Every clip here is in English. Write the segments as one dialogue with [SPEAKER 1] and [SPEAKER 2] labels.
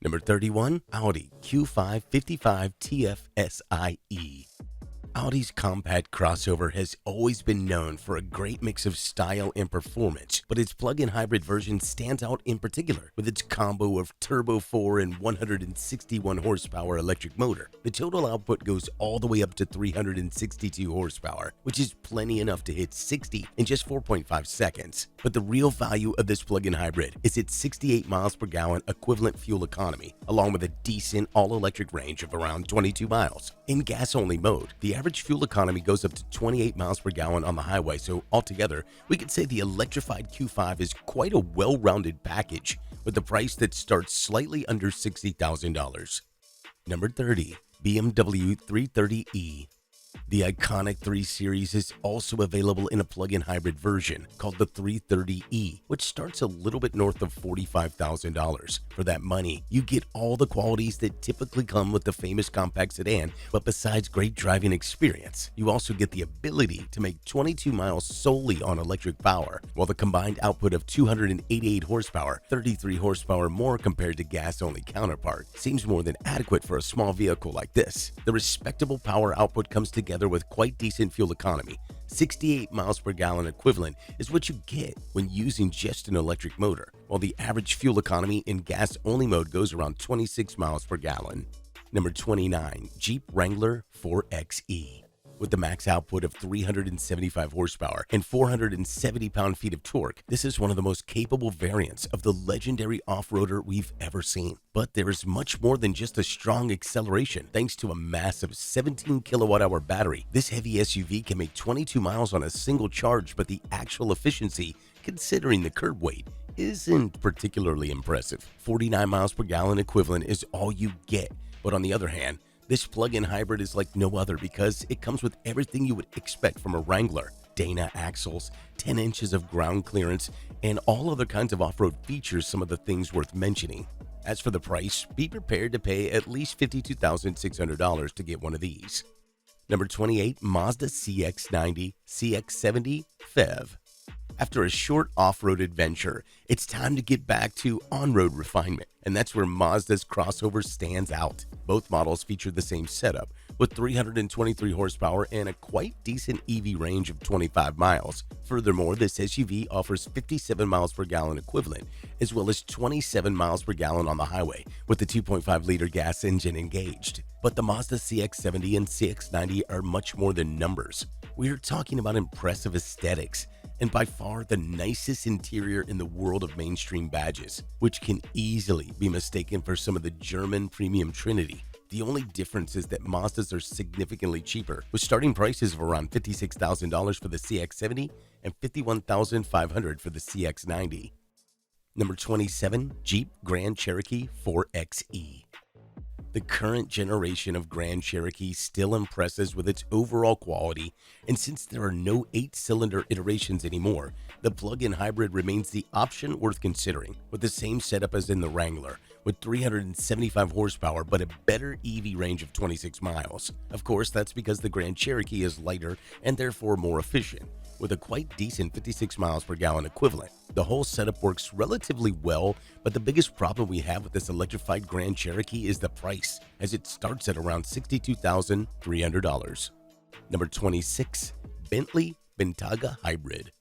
[SPEAKER 1] Number 31, Audi Q5 55 TFSIe. Audi's compact crossover has always been known for a great mix of style and performance, but its plug-in hybrid version stands out in particular with its combo of Turbo 4 and 161 horsepower electric motor. The total output goes all the way up to 362 horsepower, which is plenty enough to hit 60 in just 4.5 seconds. But the real value of this plug-in hybrid is its 68 miles per gallon equivalent fuel economy, along with a decent all-electric range of around 22 miles. In gas-only mode, the average fuel economy goes up to 28 miles per gallon on the highway, so altogether, we could say the electrified Q5 is quite a well-rounded package, with a price that starts slightly under $60,000. Number 30, BMW 330e. The iconic 3 Series is also available in a plug-in hybrid version called the 330e, which starts a little bit north of $45,000. For that money, you get all the qualities that typically come with the famous compact sedan, but besides great driving experience, you also get the ability to make 22 miles solely on electric power, while the combined output of 288 horsepower, 33 horsepower more compared to gas-only counterpart, seems more than adequate for a small vehicle like this. The respectable power output comes together with quite decent fuel economy. 68 miles per gallon equivalent is what you get when using just an electric motor, while the average fuel economy in gas-only mode goes around 26 miles per gallon. Number 29, Jeep Wrangler 4xe. With the max output of 375 horsepower and 470 pound-feet of torque, this is one of the most capable variants of the legendary off-roader we've ever seen. But there is much more than just a strong acceleration. Thanks to a massive 17 kilowatt-hour battery, this heavy SUV can make 22 miles on a single charge, but the actual efficiency, considering the curb weight, isn't particularly impressive. 49 miles per gallon equivalent is all you get, but on the other hand, this plug-in hybrid is like no other because it comes with everything you would expect from a Wrangler. Dana axles, 10 inches of ground clearance, and all other kinds of off-road features, some of the things worth mentioning. As for the price, be prepared to pay at least $52,600 to get one of these. Number 28, Mazda CX-90 CX-70 PHEV. After a short off-road adventure, it's time to get back to on-road refinement, and that's where Mazda's crossover stands out. Both models feature the same setup, with 323 horsepower and a quite decent EV range of 25 miles. Furthermore, this SUV offers 57 miles per gallon equivalent, as well as 27 miles per gallon on the highway, with the 2.5-liter gas engine engaged. But the Mazda CX-70 and CX-90 are much more than numbers. We're talking about impressive aesthetics, and by far the nicest interior in the world of mainstream badges, which can easily be mistaken for some of the German premium Trinity. The only difference is that Mazdas are significantly cheaper, with starting prices of around $56,000 for the CX-70 and $51,500 for the CX-90. Number 27, Jeep Grand Cherokee 4xe. The current generation of Grand Cherokee still impresses with its overall quality, and since there are no 8-cylinder iterations anymore, the plug-in hybrid remains the option worth considering, with the same setup as in the Wrangler, with 375 horsepower but a better EV range of 26 miles. Of course, that's because the Grand Cherokee is lighter and therefore more efficient, with a quite decent 56 miles per gallon equivalent. The whole setup works relatively well, but the biggest problem we have with this electrified Grand Cherokee is the price, as it starts at around $62,300. Number 26, Bentley Bentayga Hybrid.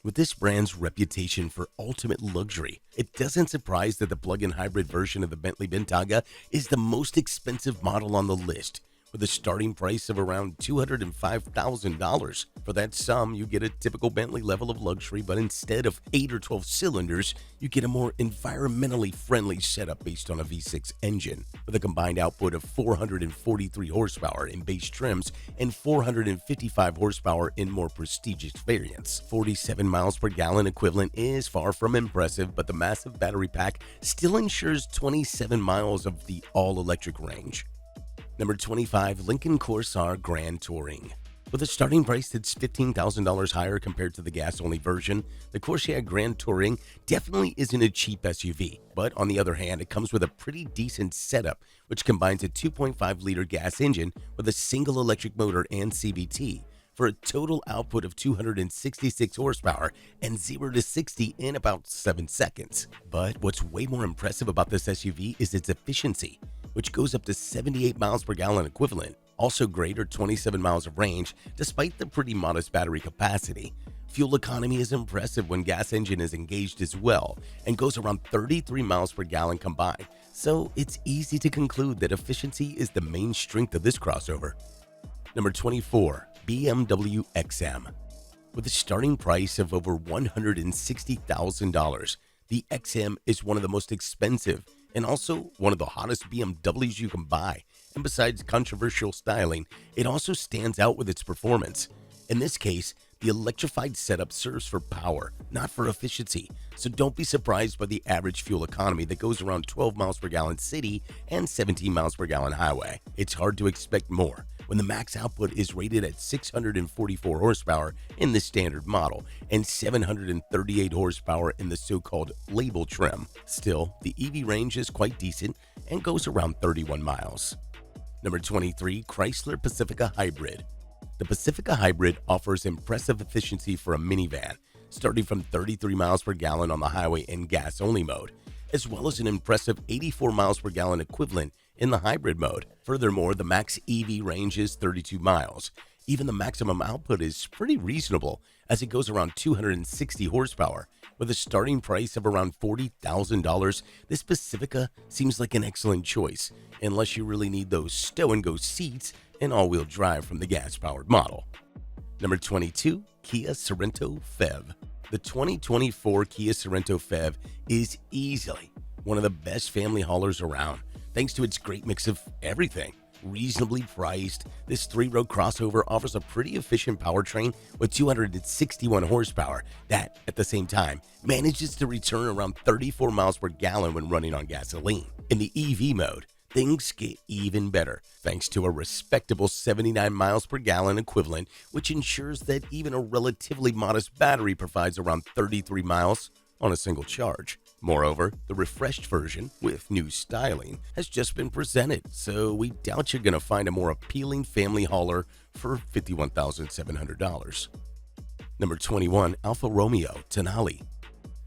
[SPEAKER 1] With this brand's reputation for ultimate luxury, it doesn't surprise that the plug-in hybrid version of the Bentley Bentayga is the most expensive model on the list, with a starting price of around $205,000. For that sum, you get a typical Bentley level of luxury, but instead of 8 or 12 cylinders, you get a more environmentally friendly setup based on a V6 engine, with a combined output of 443 horsepower in base trims and 455 horsepower in more prestigious variants. 47 miles per gallon equivalent is far from impressive, but the massive battery pack still ensures 27 miles of the all-electric range. Number 25, Lincoln Corsair Grand Touring. With a starting price that's $15,000 higher compared to the gas-only version, the Corsair Grand Touring definitely isn't a cheap SUV. But on the other hand, it comes with a pretty decent setup, which combines a 2.5-liter gas engine with a single electric motor and CVT, for a total output of 266 horsepower and 0 to 60 in about 7 seconds. But what's way more impressive about this SUV is its efficiency, which goes up to 78 miles per gallon equivalent. Also great are 27 miles of range, despite the pretty modest battery capacity. Fuel economy is impressive when gas engine is engaged as well, and goes around 33 miles per gallon combined, so it's easy to conclude that efficiency is the main strength of this crossover. Number 24. BMW XM. With a starting price of over $160,000, the XM is one of the most expensive and also one of the hottest BMWs you can buy, and besides controversial styling, it also stands out with its performance. In this case, the electrified setup serves for power, not for efficiency, so don't be surprised by the average fuel economy that goes around 12 miles per gallon city and 17 miles per gallon highway. It's hard to expect more when the max output is rated at 644 horsepower in the standard model and 738 horsepower in the so-called label trim. Still, the EV range is quite decent and goes around 31 miles. Number 23. Chrysler Pacifica Hybrid. The Pacifica Hybrid offers impressive efficiency for a minivan, starting from 33 miles per gallon on the highway in gas-only mode, as well as an impressive 84 miles per gallon equivalent in the hybrid mode. Furthermore, the max EV range is 32 miles. Even the maximum output is pretty reasonable, as it goes around 260 horsepower. With a starting price of around $40,000, this Pacifica seems like an excellent choice, unless you really need those stow-and-go seats and all-wheel drive from the gas-powered model. Number 22. Kia Sorento PHEV. The 2024 Kia Sorento PHEV is easily one of the best family haulers around, thanks to its great mix of everything. Reasonably priced, this 3-row crossover offers a pretty efficient powertrain with 261 horsepower that, at the same time, manages to return around 34 miles per gallon when running on gasoline. In the EV mode, things get even better, thanks to a respectable 79 miles per gallon equivalent, which ensures that even a relatively modest battery provides around 33 miles on a single charge. Moreover, the refreshed version, with new styling, has just been presented, so we doubt you're going to find a more appealing family hauler for $51,700. Number 21. Alfa Romeo Tonale.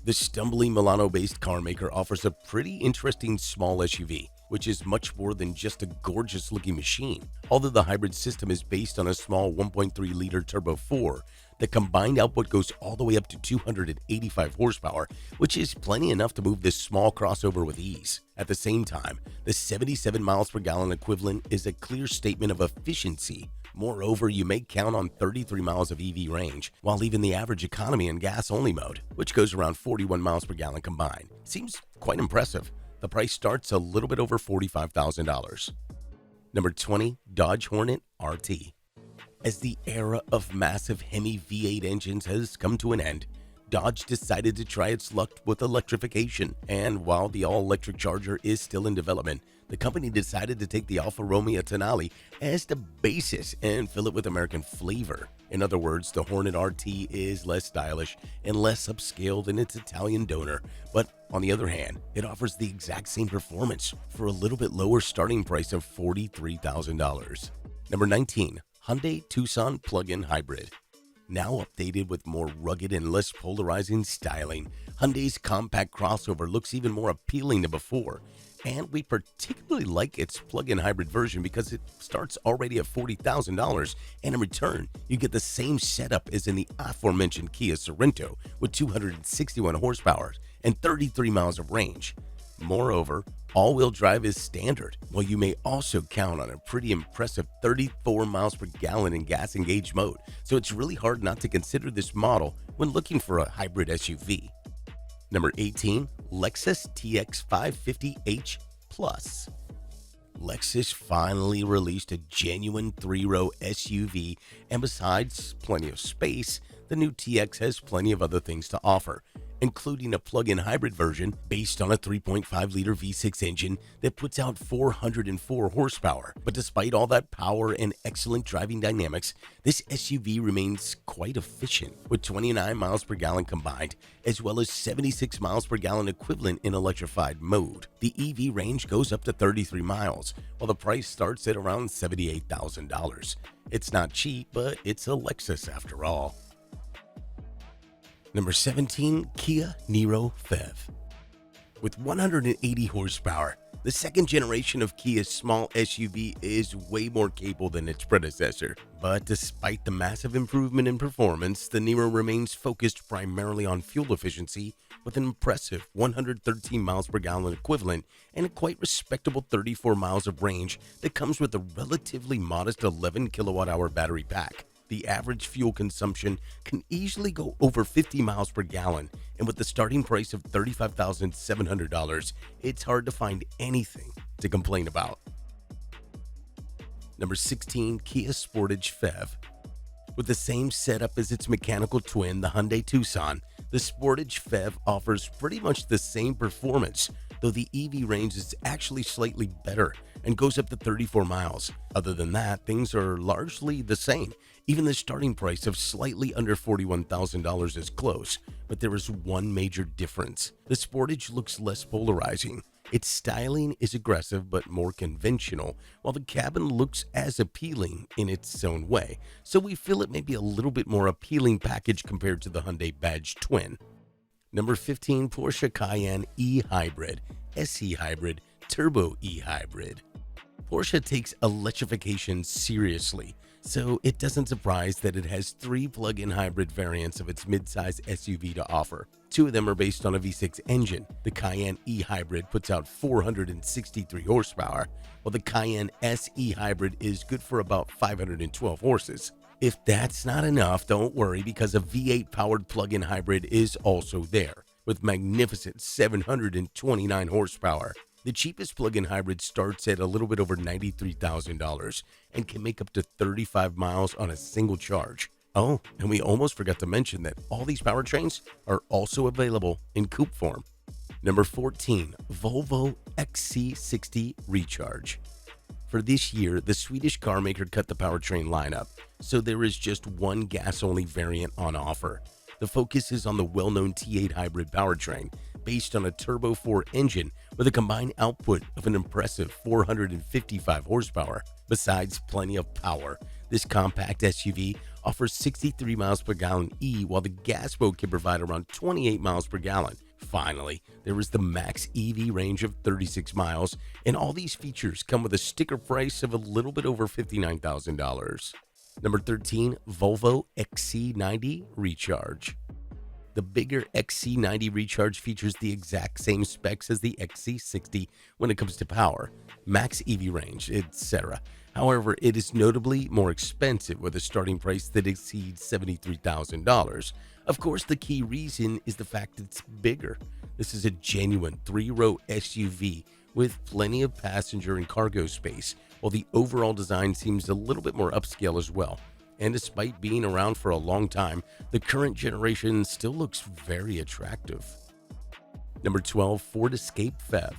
[SPEAKER 1] The stumbling Milano-based carmaker offers a pretty interesting small SUV, which is much more than just a gorgeous-looking machine. Although the hybrid system is based on a small 1.3-liter Turbo 4, the combined output goes all the way up to 285 horsepower, which is plenty enough to move this small crossover with ease. At the same time, the 77 miles per gallon equivalent is a clear statement of efficiency. Moreover, you may count on 33 miles of EV range, while leaving the average economy in gas-only mode, which goes around 41 miles per gallon combined. Seems quite impressive. The price starts a little bit over $45,000. Number 20. Dodge Hornet RT. As the era of massive Hemi V8 engines has come to an end, Dodge decided to try its luck with electrification, and while the all-electric Charger is still in development, the company decided to take the Alfa Romeo Tonale as the basis and fill it with American flavor. In other words, the Hornet RT is less stylish and less upscale than its Italian donor, but on the other hand, it offers the exact same performance for a little bit lower starting price of $43,000. Number 19. Hyundai Tucson Plug-in Hybrid. Now updated with more rugged and less polarizing styling, Hyundai's compact crossover looks even more appealing than before, and we particularly like its plug-in hybrid version because it starts already at $40,000, and in return, you get the same setup as in the aforementioned Kia Sorento with 261 horsepower and 33 miles of range. Moreover, all-wheel drive is standard, while you may also count on a pretty impressive 34 miles per gallon in gas-engaged mode, so it's really hard not to consider this model when looking for a hybrid SUV. Number 18. Lexus TX550H Plus. Lexus finally released a genuine 3-row SUV, and besides plenty of space, the new TX has plenty of other things to offer, including a plug-in hybrid version based on a 3.5-liter V6 engine that puts out 404 horsepower. But despite all that power and excellent driving dynamics, this SUV remains quite efficient, with 29 miles per gallon combined, as well as 76 miles per gallon equivalent in electrified mode. The EV range goes up to 33 miles, while the price starts at around $78,000. It's not cheap, but it's a Lexus after all. Number 17, Kia Niro PHEV. With 180 horsepower, the second generation of Kia's small SUV is way more capable than its predecessor. But despite the massive improvement in performance, the Niro remains focused primarily on fuel efficiency with an impressive 113 miles per gallon equivalent and a quite respectable 34 miles of range that comes with a relatively modest 11 kilowatt-hour battery pack. The average fuel consumption can easily go over 50 miles per gallon, and with the starting price of $35,700, it's hard to find anything to complain about. Number 16, Kia Sportage PHEV. With the same setup as its mechanical twin, the Hyundai Tucson, the Sportage PHEV offers pretty much the same performance, though the EV range is actually slightly better and goes up to 34 miles. Other than that, things are largely the same. Even the starting price of slightly under $41,000 is close, but there is one major difference. The Sportage looks less polarizing. Its styling is aggressive but more conventional, while the cabin looks as appealing in its own way, so we feel it may be a little bit more appealing package compared to the Hyundai Badge twin. Number 15, Porsche Cayenne e-Hybrid, SE Hybrid, Turbo e-Hybrid. Porsche takes electrification seriously, so it doesn't surprise that it has 3 plug-in hybrid variants of its midsize SUV to offer. 2 of them are based on a V6 engine. The Cayenne e-Hybrid puts out 463 horsepower, while the Cayenne SE Hybrid is good for about 512 horses. If that's not enough, don't worry, because a V8-powered plug-in hybrid is also there, with magnificent 729 horsepower. The cheapest plug-in hybrid starts at a little bit over $93,000 and can make up to 35 miles on a single charge. Oh, and we almost forgot to mention that all these powertrains are also available in coupe form. Number 14, Volvo XC60 Recharge. For this year, the Swedish car maker cut the powertrain lineup, so there is just one gas-only variant on offer. The focus is on the well-known T8 hybrid powertrain, based on a Turbo 4 engine with a combined output of an impressive 455 horsepower. Besides plenty of power, this compact SUV offers 63 miles per gallon E, while the gas mode can provide around 28 miles per gallon. Finally, there is the max EV range of 36 miles, and all these features come with a sticker price of a little bit over $59,000. Number 13, Volvo XC90 Recharge. The bigger XC90 Recharge features the exact same specs as the XC60 when it comes to power, max EV range, etc. However, it is notably more expensive with a starting price that exceeds $73,000. Of course, the key reason is the fact it's bigger. This is a genuine 3-row SUV with plenty of passenger and cargo space, while the overall design seems a little bit more upscale as well. And despite being around for a long time, the current generation still looks very attractive. Number 12, Ford Escape PHEV.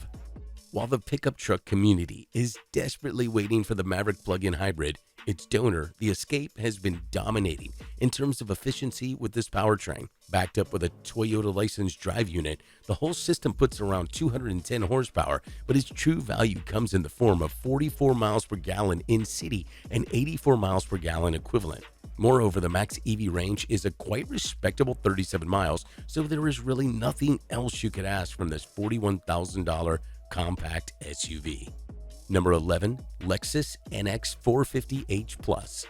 [SPEAKER 1] While the pickup truck community is desperately waiting for the Maverick plug-in hybrid, its donor, the Escape, has been dominating in terms of efficiency with this powertrain. Backed up with a Toyota licensed drive unit, the whole system puts around 210 horsepower, but its true value comes in the form of 44 miles per gallon in city and 84 miles per gallon equivalent. Moreover, the max EV range is a quite respectable 37 miles, so there is really nothing else you could ask from this $41,000 compact SUV. Number 11, Lexus NX 450h Plus.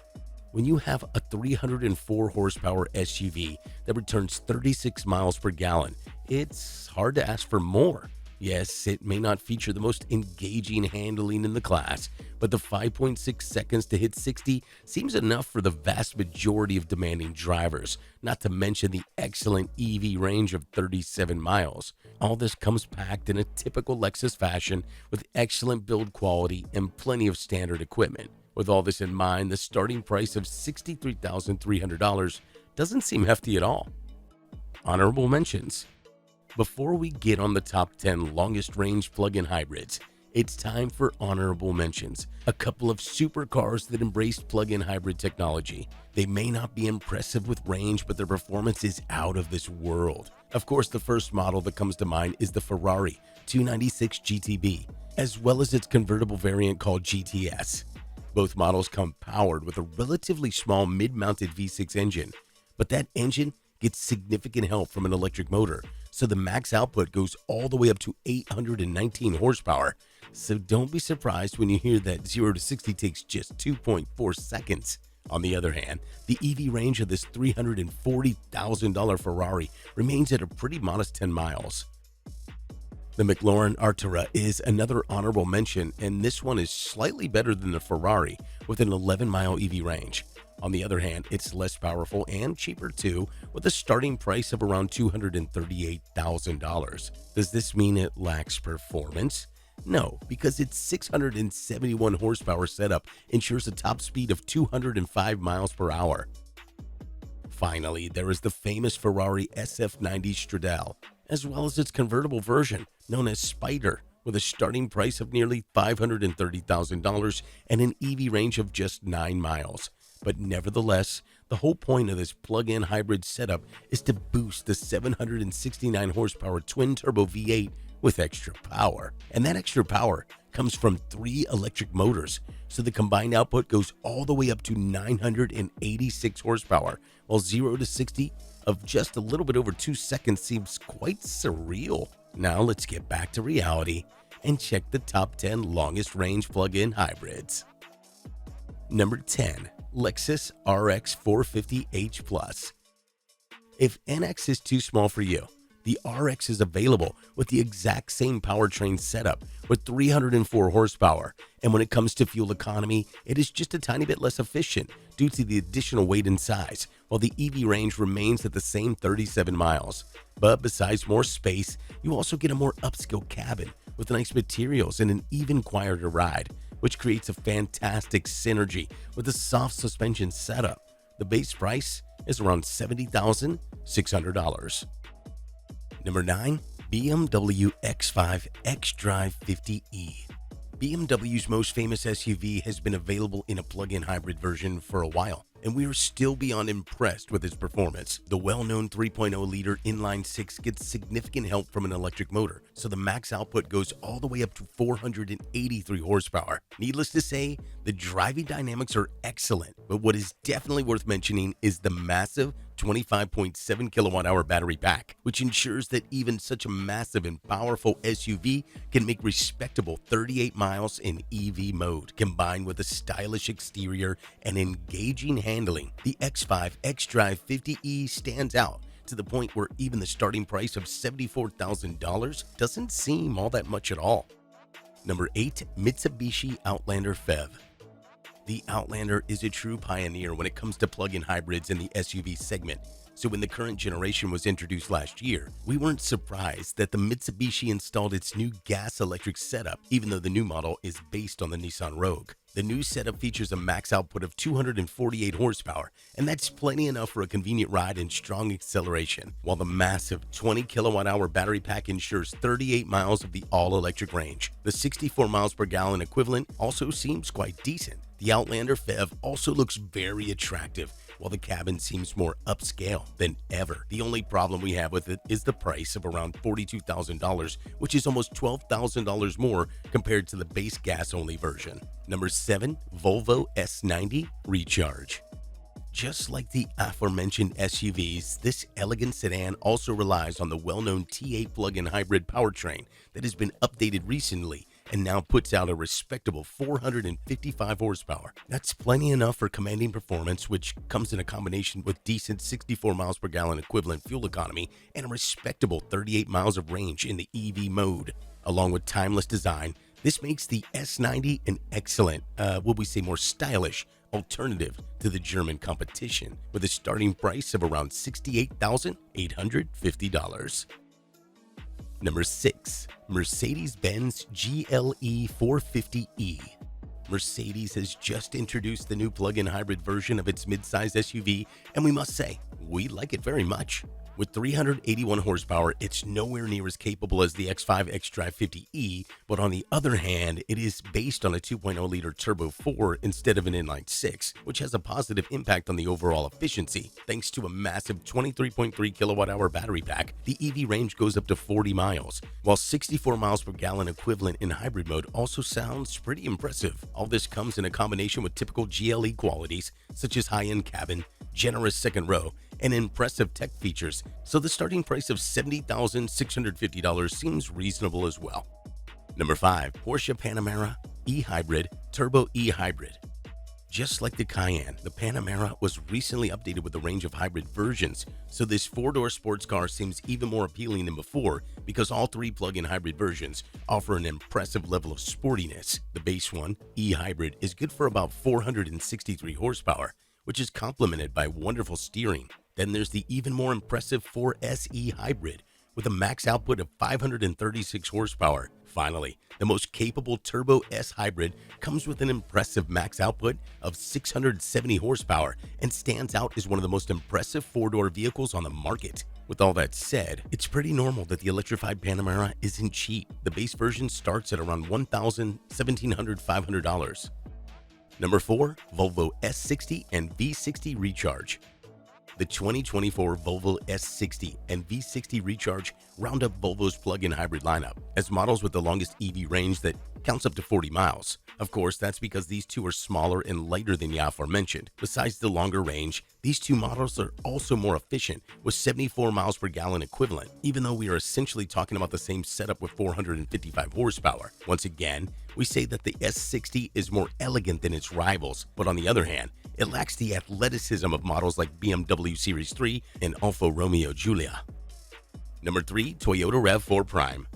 [SPEAKER 1] When you have a 304 horsepower SUV that returns 36 miles per gallon, it's hard to ask for more. Yes, it may not feature the most engaging handling in the class, but the 5.6 seconds to hit 60 seems enough for the vast majority of demanding drivers, not to mention the excellent EV range of 37 miles. All this comes packed in a typical Lexus fashion with excellent build quality and plenty of standard equipment. With all this in mind, the starting price of $63,300 doesn't seem hefty at all. Honorable mentions: Before we get on the top 10 longest range plug-in hybrids, it's time for honorable mentions. A couple of supercars that embraced plug-in hybrid technology. They may not be impressive with range, but their performance is out of this world. Of course, the first model that comes to mind is the Ferrari 296 GTB, as well as its convertible variant called GTS. Both models come powered with a relatively small mid-mounted V6 engine, but that engine gets significant help from an electric motor, so the max output goes all the way up to 819 horsepower. So don't be surprised when you hear that 0 to 60 takes just 2.4 seconds. On the other hand, the EV range of this $340,000 Ferrari remains at a pretty modest 10 miles. The McLaren Artura is another honorable mention, and this one is slightly better than the Ferrari with an 11-mile EV range. On the other hand, it's less powerful and cheaper too, with a starting price of around $238,000. Does this mean it lacks performance? No, because its 671 horsepower setup ensures a top speed of 205 miles per hour. Finally, there is the famous Ferrari SF90 Stradale, as well as its convertible version known as Spider, with a starting price of nearly $530,000 and an EV range of just 9 miles. But nevertheless, the whole point of this plug-in hybrid setup is to boost the 769 horsepower twin-turbo V8 with extra power. And that extra power comes from 3 electric motors, so the combined output goes all the way up to 986 horsepower, while 0 to 60 of just a little bit over 2 seconds seems quite surreal. Now let's get back to reality and check the top 10 longest range plug-in hybrids. Number 10. Lexus RX 450h Plus. If NX is too small for you, the RX is available with the exact same powertrain setup with 304 horsepower, and when it comes to fuel economy, it is just a tiny bit less efficient due to the additional weight and size, while the EV range remains at the same 37 miles. But besides more space, you also get a more upscale cabin with nice materials and an even quieter ride, which creates a fantastic synergy with a soft suspension setup. The base price is around $70,600. Number 9. BMW X5 xDrive 50e. BMW's most famous SUV has been available in a plug-in hybrid version for a while, and we are still beyond impressed with its performance. The well-known 3.0-liter inline-6 gets significant help from an electric motor, so the max output goes all the way up to 483 horsepower. Needless to say, the driving dynamics are excellent, but what is definitely worth mentioning is the massive 25.7 kilowatt-hour battery pack, which ensures that even such a massive and powerful SUV can make respectable 38 miles in EV mode. Combined with a stylish exterior and engaging handling, the X5 xDrive 50e stands out to the point where even the starting price of $74,000 doesn't seem all that much at all. Number 8. Mitsubishi Outlander PHEV. The Outlander is a true pioneer when it comes to plug-in hybrids in the SUV segment, so when the current generation was introduced last year, we weren't surprised that the Mitsubishi installed its new gas-electric setup, even though the new model is based on the Nissan Rogue. The new setup features a max output of 248 horsepower, and that's plenty enough for a convenient ride and strong acceleration, while the massive 20 kilowatt-hour battery pack ensures 38 miles of the all-electric range. The 64 miles per gallon equivalent also seems quite decent. The Outlander PHEV also looks very attractive, while the cabin seems more upscale than ever. The only problem we have with it is the price of around $42,000, which is almost $12,000 more compared to the base gas-only version. Number 7. Volvo S90 Recharge. Just like the aforementioned SUVs, this elegant sedan also relies on the well-known T8 plug-in hybrid powertrain that has been updated recently and now puts out a respectable 455 horsepower. That's plenty enough for commanding performance, which comes in a combination with decent 64 miles per gallon equivalent fuel economy and a respectable 38 miles of range in the EV mode. Along with timeless design, this makes the S90 an excellent, would we say more stylish, alternative to the German competition, with a starting price of around $68,850. Number 6. Mercedes-Benz GLE 450e. Mercedes has just introduced the new plug-in hybrid version of its midsize SUV, and we must say, we like it very much. With 381 horsepower, it's nowhere near as capable as the X5 xDrive 50e, but on the other hand, it is based on a 2.0-liter turbo 4 instead of an inline 6, which has a positive impact on the overall efficiency. Thanks to a massive 23.3 kilowatt-hour battery pack, the EV range goes up to 40 miles, while 64 miles per gallon equivalent in hybrid mode also sounds pretty impressive. All this comes in a combination with typical GLE qualities, such as high-end cabin, generous second row, and impressive tech features, so the starting price of $70,650 seems reasonable as well. Number 5. Porsche Panamera e-Hybrid Turbo e-Hybrid. Just like the Cayenne, the Panamera was recently updated with a range of hybrid versions, so this four-door sports car seems even more appealing than before because all three plug-in hybrid versions offer an impressive level of sportiness. The base one, e-Hybrid, is good for about 463 horsepower, which is complemented by wonderful steering. Then there's the even more impressive 4S e-Hybrid with a max output of 536 horsepower. Finally, the most capable Turbo S Hybrid comes with an impressive max output of 670 horsepower and stands out as one of the most impressive four-door vehicles on the market. With all that said, it's pretty normal that the electrified Panamera isn't cheap. The base version starts at around $1,000, $1,700, $500. Number 4. Volvo S60 and V60 Recharge. The 2024 Volvo S60 and V60 Recharge round up Volvo's plug-in hybrid lineup as models with the longest EV range that counts up to 40 miles. Of course, that's because these two are smaller and lighter than the aforementioned. Besides the longer range, these two models are also more efficient with 74 miles per gallon equivalent, even though we are essentially talking about the same setup with 455 horsepower. Once again, we say that the S60 is more elegant than its rivals, but on the other hand, it lacks the athleticism of models like BMW Series 3 and Alfa Romeo Giulia. Number 3. Toyota RAV4 Prime.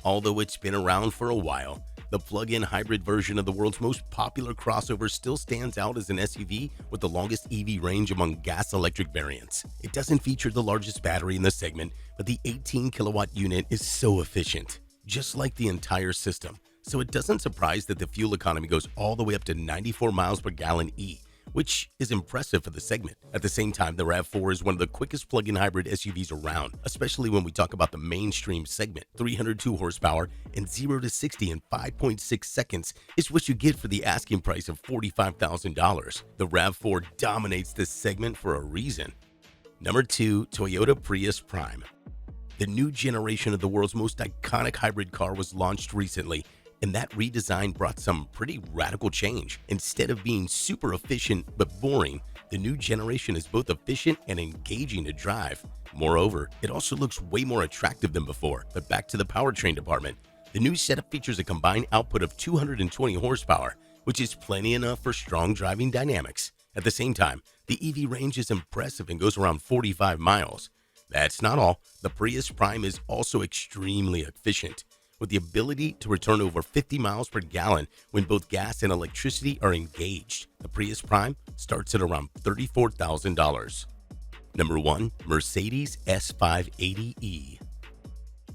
[SPEAKER 1] Although it's been around for a while, the plug-in hybrid version of the world's most popular crossover still stands out as an SUV with the longest EV range among gas-electric variants. It doesn't feature the largest battery in the segment, but the 18-kilowatt unit is so efficient, just like the entire system. So it doesn't surprise that the fuel economy goes all the way up to 94 miles per gallon E, which is impressive for the segment. At the same time, the RAV4 is one of the quickest plug-in hybrid SUVs around, especially when we talk about the mainstream segment. 302 horsepower and 0 to 60 in 5.6 seconds is what you get for the asking price of $45,000. The RAV4 dominates this segment for a reason. Number 2. Toyota Prius Prime. The new generation of the world's most iconic hybrid car was launched recently, and that redesign brought some pretty radical change. Instead of being super efficient but boring, the new generation is both efficient and engaging to drive. Moreover, it also looks way more attractive than before. But back to the powertrain department. The new setup features a combined output of 220 horsepower, which is plenty enough for strong driving dynamics. At the same time, the EV range is impressive and goes around 45 miles. That's not all. The Prius Prime is also extremely efficient, with the ability to return over 50 miles per gallon when both gas and electricity are engaged. The Prius Prime starts at around $34,000. Number 1. Mercedes S580e.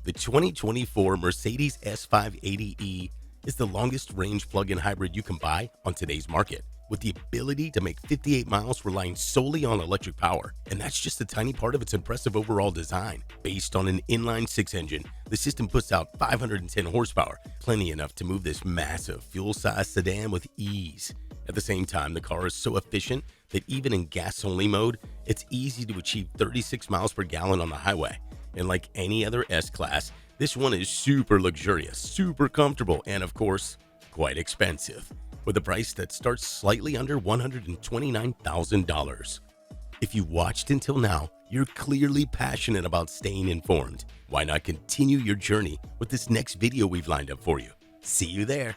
[SPEAKER 1] The 2024 Mercedes S580e is the longest range plug-in hybrid you can buy on today's market, with the ability to make 58 miles relying solely on electric power. And that's just a tiny part of its impressive overall design. Based on an inline 6 engine, the system puts out 510 horsepower, plenty enough to move this massive fuel-sized sedan with ease. At the same time, the car is so efficient that even in gas-only mode, it's easy to achieve 36 miles per gallon on the highway. And like any other S-Class, this one is super luxurious, super comfortable, and of course, quite expensive, with a price that starts slightly under $129,000. If you watched until now, you're clearly passionate about staying informed. Why not continue your journey with this next video we've lined up for you? See you there.